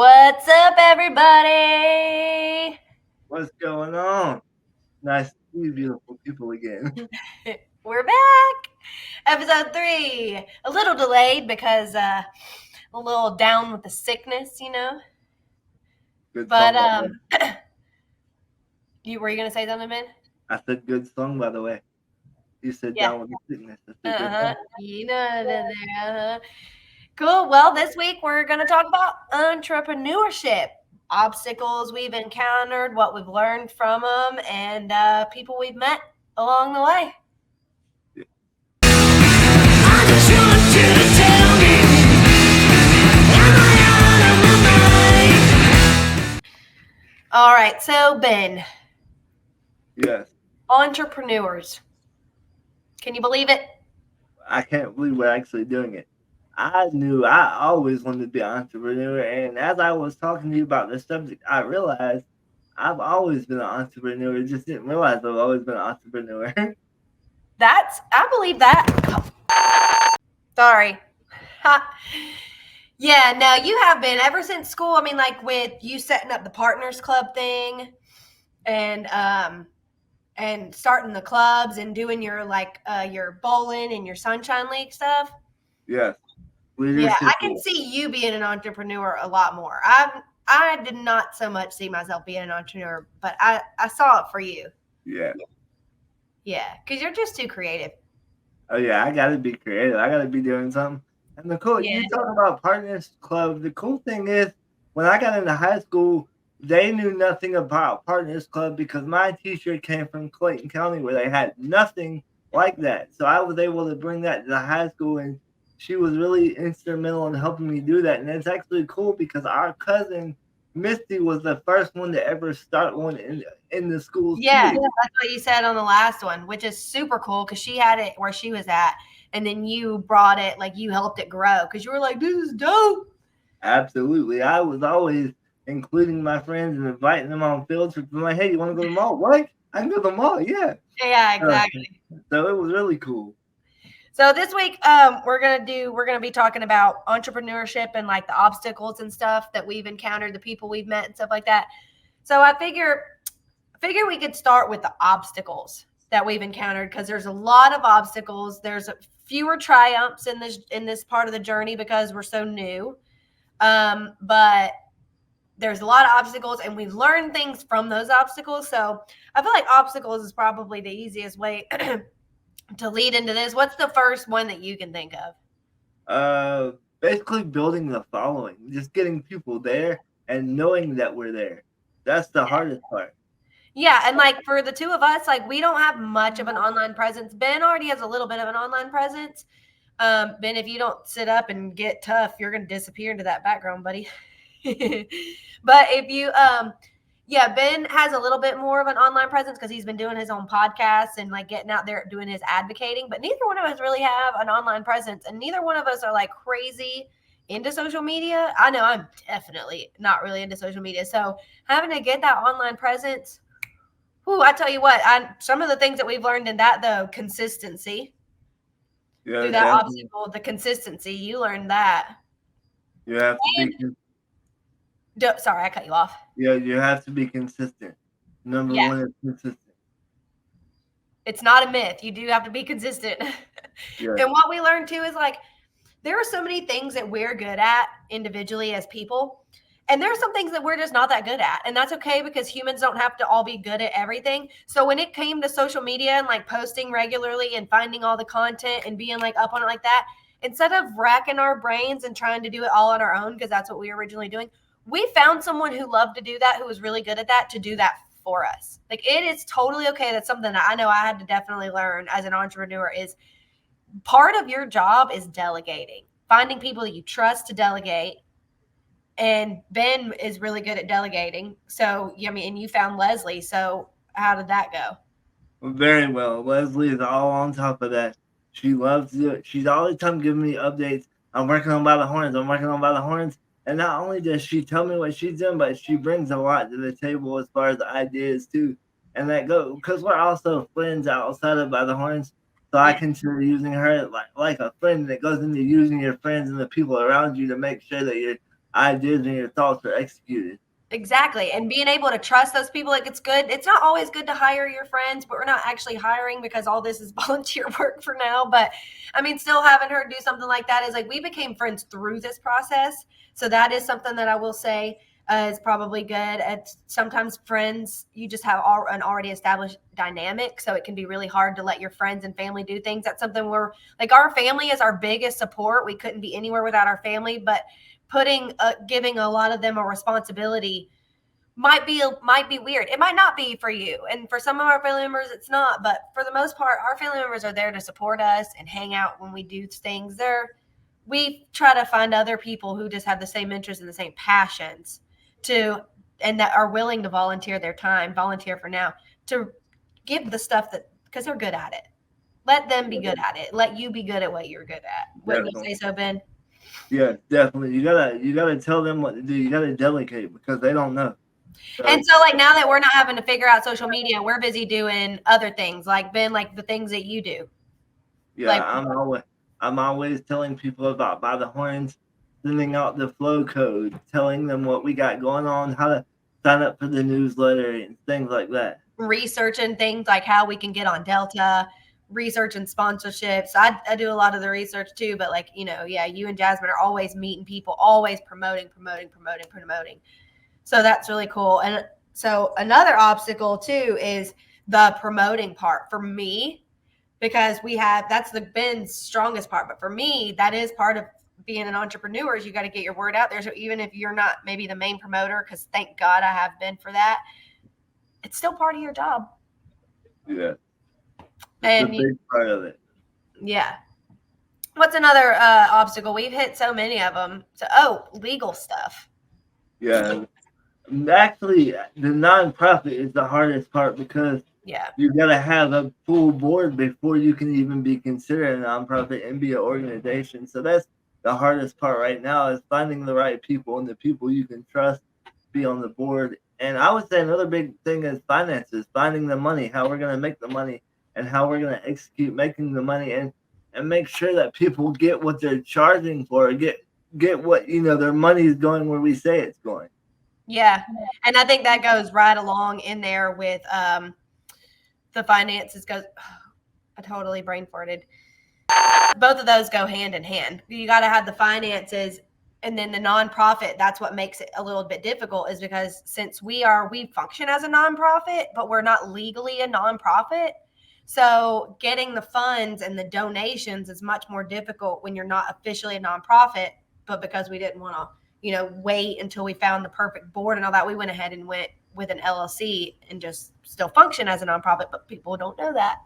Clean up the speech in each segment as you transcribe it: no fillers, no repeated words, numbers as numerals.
What's up, everybody? What's going on? Nice to see you beautiful people again. We're back. Episode 3. A little delayed because a little down with the sickness. Good But song, by the way. you were you gonna say something, Ben? I said good song, by the way. You said Yeah. down with the sickness. I said good Uh-huh. song. You know that there. Uh-huh. Cool. Well, this week we're gonna talk about entrepreneurship, obstacles we've encountered, what we've learned from them, and people we've met along the way. All right, so Ben, Yes. entrepreneurs. Can you believe it? I can't believe we're actually doing it. I knew I always wanted to be an entrepreneur, and as I was talking to you about this subject, I realized I've always been an entrepreneur. Just didn't realize I've always been an entrepreneur. I believe that. Sorry. Yeah, no, you have been ever since school. I mean, like with you setting up the Partners Club thing and starting the clubs and doing your bowling and your Sunshine League stuff. Yes. Yeah, I Leadership. can see you being an entrepreneur a lot more. I did not so much see myself being an entrepreneur, but I saw it for you. Yeah. Yeah, because you're just too creative. Oh yeah, I gotta be creative. I gotta be doing something. And the cool, Yeah. you talk about Partners Club. The cool thing is, when I got into high school, they knew nothing about Partners Club because my teacher came from Clayton County where they had nothing like that. So I was able to bring that to the high school, and she was really instrumental in helping me do that. And it's actually cool because our cousin Misty was the first one to ever start one in the schools Yeah, too. that's what you said on the last one, which is super cool because she had it where she was at, and then you brought it, like you helped it grow because you were like, "This is dope." Absolutely. I was always including my friends and inviting them on field trips. I'm like, hey, you want to go to the mall? What? I can go to the mall. Yeah. Yeah, Uh, exactly. so it was really cool. So this week, we're gonna be talking about entrepreneurship and like the obstacles and stuff that we've encountered, the people we've met, and stuff like that. So I figure we could start with the obstacles that we've encountered because there's a lot of obstacles. There's fewer triumphs in this part of the journey because we're so new. But there's a lot of obstacles and we've learned things from those obstacles. So I feel like obstacles is probably the easiest way to lead into this. What's the first one that you can think of? Basically building the following, just getting people there and knowing that we're there. That's the hardest part. Yeah, and like for the two of us, like we don't have much of an online presence. Ben already has a little bit of an online presence. Ben, if you don't sit up and get tough, you're gonna disappear into that background, buddy. But if you yeah, Ben has a little bit more of an online presence because he's been doing his own podcasts and like getting out there doing his advocating. But neither one of us really have an online presence, and neither one of us are like crazy into social media. I know I'm definitely not really into social media, so having to get that online presence. Whew, I tell you what, some of the things that we've learned in that though, consistency Yeah, through that definitely. obstacle, the consistency, you learned that. You have to be. And sorry, I cut you off. Yeah, you have to be consistent. Number Yeah, one is consistent. it's not a myth. You do have to be consistent. Yeah. And what we learned too is like there are so many things that we're good at individually as people. And there are some things that we're just not that good at. And that's okay because humans don't have to all be good at everything. So when it came to social media and like posting regularly and finding all the content and being like up on it like that, instead of racking our brains and trying to do it all on our own, because that's what we were originally doing, we found someone who loved to do that, who was really good at that, to do that for us. Like it is totally okay. That's something that I know I had to definitely learn as an entrepreneur is part of your job is delegating, finding people that you trust to delegate. And Ben is really good at delegating. So, I mean, and you found Leslie. So, how did that go? Very well. Leslie is all on top of that. She loves it. She's all the time giving me updates. I'm working on By the Horns. I'm working on By the Horns. And not only does she tell me what she's doing, but she brings a lot to the table as far as ideas too. And that go because we're also friends outside of By the Horns. So I Yeah. consider using her like a friend that goes into using your friends and the people around you to make sure that you're ideas and your thoughts are executed. Exactly. And being able to trust those people, like it's good. It's not always good to hire your friends, but we're not actually hiring because all this is volunteer work for now. But I mean, still having her do something like that is like we became friends through this process. So that is something that I will say is probably good. At sometimes friends, you just have an already established dynamic. So it can be really hard to let your friends and family do things. That's something where like our family is our biggest support. We couldn't be anywhere without our family, but giving a lot of them a responsibility might be weird. It might not be for you, and for some of our family members it's not, but for the most part our family members are there to support us and hang out when we do things. We try to find other people who just have the same interests and the same passions and that are willing to volunteer their time, volunteer for now, to give the stuff that because they're good at it. Let them be good at it. Let you be good at what you're good at. Wouldn't you say so, Ben? Yeah, definitely. You gotta tell them what to do. You gotta delegate because they don't know. And so like now that we're not having to figure out social media, we're busy doing other things like Ben, like the things that you do. Yeah, like, I'm always telling people about By the Horns, sending out the flow code, telling them what we got going on, how to sign up for the newsletter and things like that. Researching things like how we can get on Delta, researching sponsorships. I do a lot of the research too, but like, you and Jasmine are always meeting people, always promoting. So that's really cool. And so another obstacle too is the promoting part for me, because that's the Ben's strongest part. But for me, that is part of being an entrepreneur is you got to get your word out there. So even if you're not maybe the main promoter, because thank God I have been for that, it's still part of your job. Yeah. And a big part of it. Yeah. What's another obstacle? We've hit so many of them. So, legal stuff. Yeah. Actually, the nonprofit is the hardest part because you got to have a full board before you can even be considered a nonprofit and be an organization. So that's the hardest part right now is finding the right people and the people you can trust be on the board. And I would say another big thing is finances, finding the money, how we're going to make the money and how we're going to execute making the money and make sure that people get what they're charging for, get what, their money is going where we say it's going. Yeah. And I think that goes right along in there with the finances I totally brain farted. Both of those go hand in hand. You got to have the finances and then the nonprofit. That's what makes it a little bit difficult is because since we function as a nonprofit, but we're not legally a nonprofit. So getting the funds and the donations is much more difficult when you're not officially a nonprofit, but because we didn't want to wait until we found the perfect board and all that. We went ahead and went with an LLC and just still function as a nonprofit, but people don't know that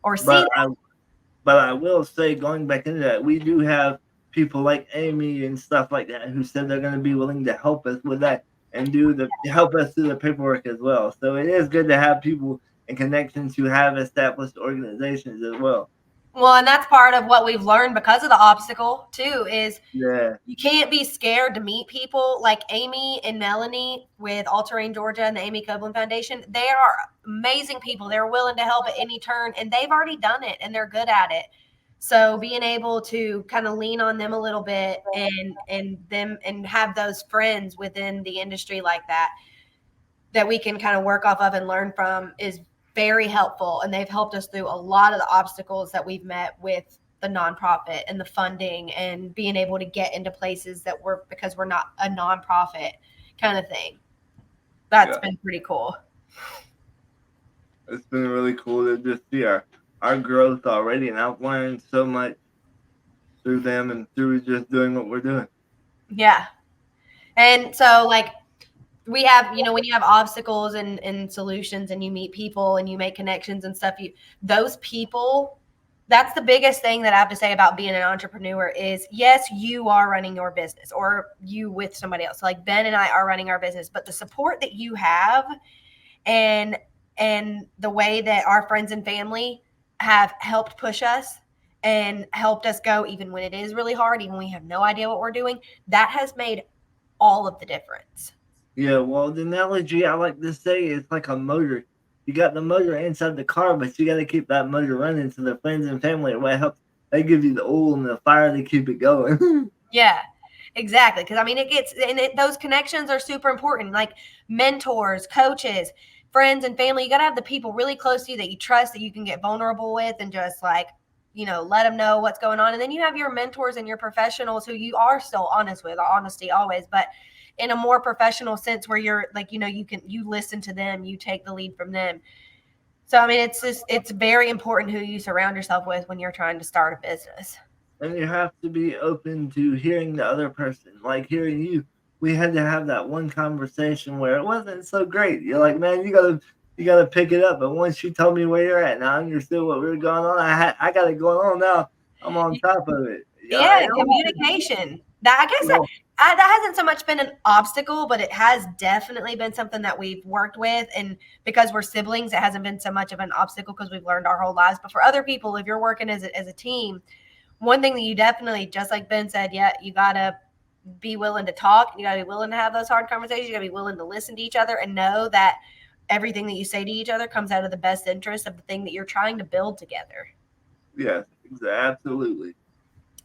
or see that. But I will say, going back into that, we do have people like Amy and stuff like that who said they're going to be willing to help us with that and help us do the paperwork as well. So it is good to have people and connections who have established organizations as well. Well, and that's part of what we've learned because of the obstacle too, is you can't be scared to meet people like Amy and Melanie with All Terrain Georgia and the Amy Copeland Foundation. They are amazing people. They're willing to help at any turn and they've already done it and they're good at it. So being able to kind of lean on them a little bit and have those friends within the industry like that we can kind of work off of and learn from is very helpful. And they've helped us through a lot of the obstacles that we've met with the nonprofit and the funding and being able to get into places because we're not a nonprofit kind of thing. That's been pretty cool. It's been really cool to just see our growth already. And I've learned so much through them and through just doing what we're doing. Yeah. And so we have, when you have obstacles and solutions and you meet people and you make connections and stuff, those people, that's the biggest thing that I have to say about being an entrepreneur is, yes, you are running your business or you with somebody else. Like Ben and I are running our business, but the support that you have and the way that our friends and family have helped push us and helped us go, even when it is really hard, even when we have no idea what we're doing, that has made all of the difference. Yeah, well, the analogy I like to say is like a motor. You got the motor inside the car, but you got to keep that motor running. So the friends and family are what helps. They give you the oil and the fire to keep it going. Yeah. Exactly. Because I mean, those connections are super important. Like mentors, coaches, friends, and family. You got to have the people really close to you that you trust, that you can get vulnerable with, and just like, let them know what's going on. And then you have your mentors and your professionals who you are still honest with, honesty always, but in a more professional sense where you're like, you listen to them, you take the lead from them. So, I mean, it's very important who you surround yourself with when you're trying to start a business. And you have to be open to hearing the other person, like hearing you. We had to have that one conversation where it wasn't so great. You're like, man, you gotta pick it up. But once you told me where you're at, and I understood what we were going on. I got it going on now. I'm on top of it. Yeah, communication. That I guess Well, that hasn't so much been an obstacle, but it has definitely been something that we've worked with. And because we're siblings, it hasn't been so much of an obstacle because we've learned our whole lives. But for other people, if you're working as a team, one thing that you definitely, just like Ben said, you gotta be willing to talk. You gotta be willing to have those hard conversations. You gotta be willing to listen to each other and know that everything that you say to each other comes out of the best interest of the thing that you're trying to build together. yes, absolutely.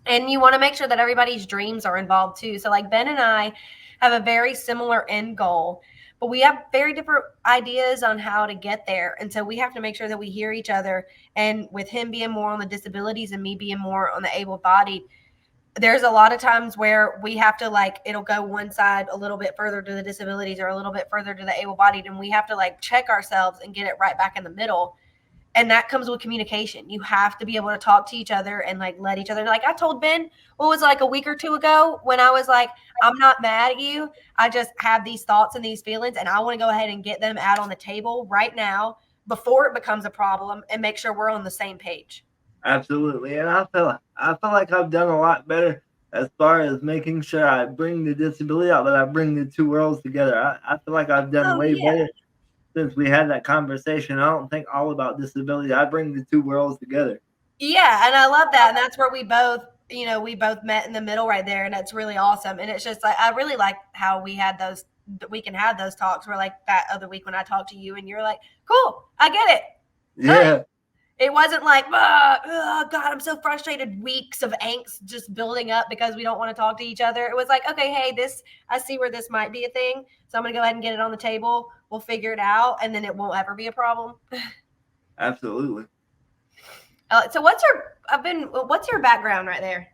And you want to make sure that everybody's dreams are involved too. So like Ben and I have a very similar end goal, but we have very different ideas on how to get there. And so we have to make sure that we hear each other. And with him being more on the disabilities and me being more on the able-bodied, there's a lot of times where we have to it'll go one side a little bit further to the disabilities or a little bit further to the able-bodied. And we have to check ourselves and get it right back in the middle. And that comes with communication. You have to be able to talk to each other and let each other. Like I told Ben, what was a week or two ago when I was like, I'm not mad at you. I just have these thoughts and these feelings, and I want to go ahead and get them out on the table right now before it becomes a problem and make sure we're on the same page. Absolutely. And I feel like I've done a lot better as far as making sure I bring the disability out, but I bring the two worlds together. I feel like I've done way better since we had that conversation. I don't think all about disability. I bring the two worlds together. Yeah, and I love that. And that's where we both met in the middle right there, and it's really awesome. And it's just I really like how we can have those talks where that other week when I talked to you and you're like, cool, I get it. Yeah. It wasn't like, oh God, I'm so frustrated. Weeks of angst just building up because we don't want to talk to each other. It was like, okay, hey, I see where this might be a thing. So I'm going to go ahead and get it on the table. We'll figure it out. And then it won't ever be a problem. Absolutely. So what's your background right there?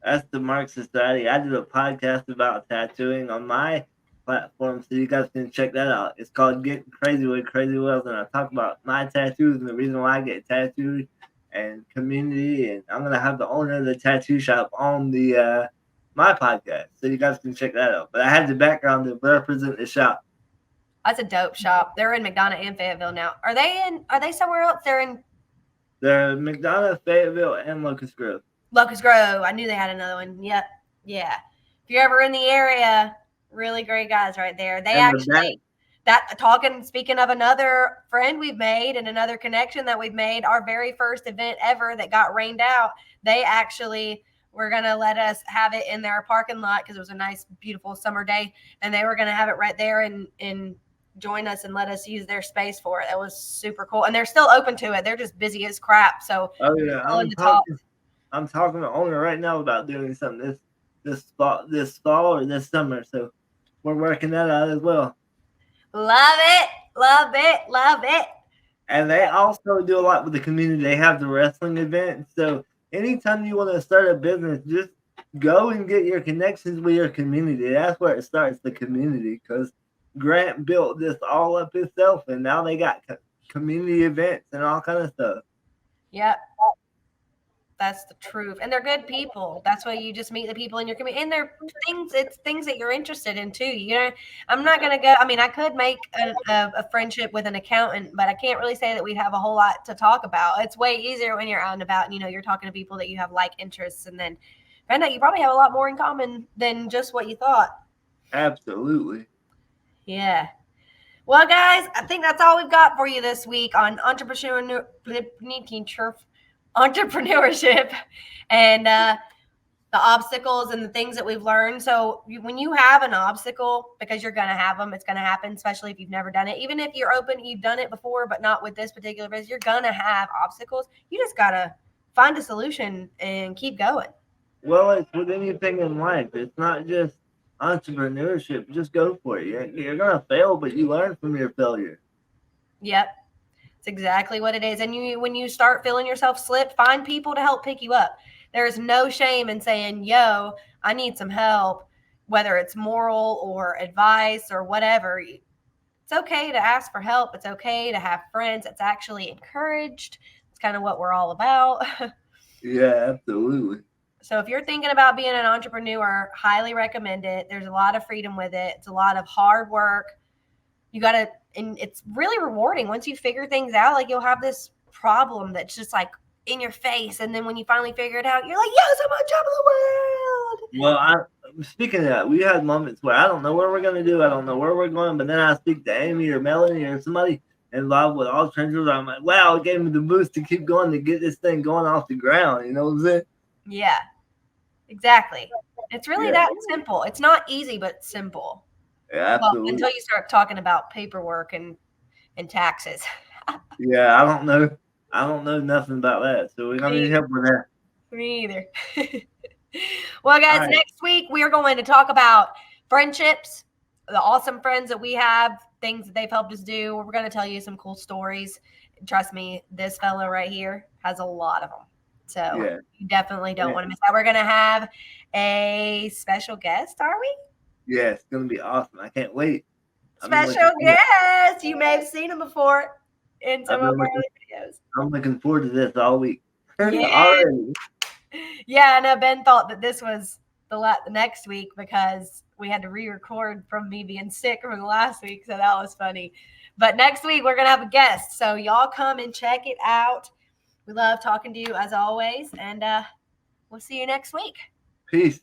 That's the Mark Society. I did a podcast about tattooing on my platform, so you guys can check that out. It's called Getting Crazy with Crazy Wells, and I talk about my tattoos and the reason why I get tattooed and community. And I'm gonna have the owner of the tattoo shop on the my podcast, so you guys can check that out. But I had the background to represent the shop. That's a dope shop. They're in McDonough and Fayetteville now. Are they somewhere else? They're in McDonough, Fayetteville, and Locust Grove. Locust Grove. I knew they had another one. Yep. Yeah. If you're ever in the area, really great guys right there. They speaking of another friend we've made and another connection that we've made, our very first event ever that got rained out, they actually were going to let us have it in their parking lot because it was a nice, beautiful summer day. And they were going to have it right there and join us and let us use their space for it. That was super cool. And they're still open to it. They're just busy as crap. So I'm talking to the owner right now about doing something this fall or this summer. So we're working that out as well. Love it. Love it. Love it. And they also do a lot with the community. They have the wrestling event. So anytime you want to start a business, just go and get your connections with your community. That's where it starts, the community, because Grant built this all up himself, and now they got community events and all kind of stuff. Yep. That's the truth. And they're good people. That's why you just meet the people in your community. And it's things that you're interested in too. I'm not going to go. I mean, I could make a friendship with an accountant, but I can't really say that we'd have a whole lot to talk about. It's way easier when you're out and about and, you're talking to people that you have like interests, and then find out you probably have a lot more in common than just what you thought. Absolutely. Yeah. Well, guys, I think that's all we've got for you this week on entrepreneurship and the obstacles and the things that we've learned. So when you have an obstacle, because you're going to have them, it's going to happen, especially if you've never done it. Even if you're open, you've done it before, but not with this particular business, you're going to have obstacles. You just got to find a solution and keep going. Well, it's with anything in life. It's not just entrepreneurship. Just go for it. You're gonna fail, but you learn from your failure. Yep. It's exactly what it is. And when you start feeling yourself slip, find people to help pick you up. There is no shame in saying, yo, I need some help, whether it's moral or advice or whatever. It's okay to ask for help. It's okay to have friends. It's actually encouraged. It's kind of what we're all about. Yeah, absolutely. So if you're thinking about being an entrepreneur, highly recommend it. There's a lot of freedom with it. It's a lot of hard work. You got to, and it's really rewarding once you figure things out. Like you'll have this problem that's just like in your face. And then when you finally figure it out, you're like, yes, I'm on top of the world. Well, speaking of that, we had moments where I don't know what we're gonna do. I don't know where we're going, but then I speak to Amy or Melanie or somebody involved with all trenches. I'm like, wow, it gave me the boost to keep going to get this thing going off the ground. You know what I'm saying? Yeah, exactly. It's really Yeah. that simple. It's not easy, but simple. Yeah, Well, absolutely. until you start talking about paperwork and taxes. Yeah, I don't know. I don't know nothing about that, so we're gonna need help with that. Me either. Well, guys, All right. next week we are going to talk about friendships, the awesome friends that we have, things that they've helped us do. We're going to tell you some cool stories. Trust me, this fellow right here has a lot of them. So Yeah. you definitely don't Yeah. want to miss that. We're going to have a special guest, are we? Yeah, it's gonna be awesome. I can't wait. I've been Special looking forward- guest. You may have seen him before in some I've of been our looking- other videos. I'm looking forward to this all week. Yeah. Already. Yeah, I know Ben thought that this was the next week because we had to re-record from me being sick from the last week, so that was funny. But next week we're gonna have a guest, so y'all come and check it out. We love talking to you as always, and we'll see you next week. Peace.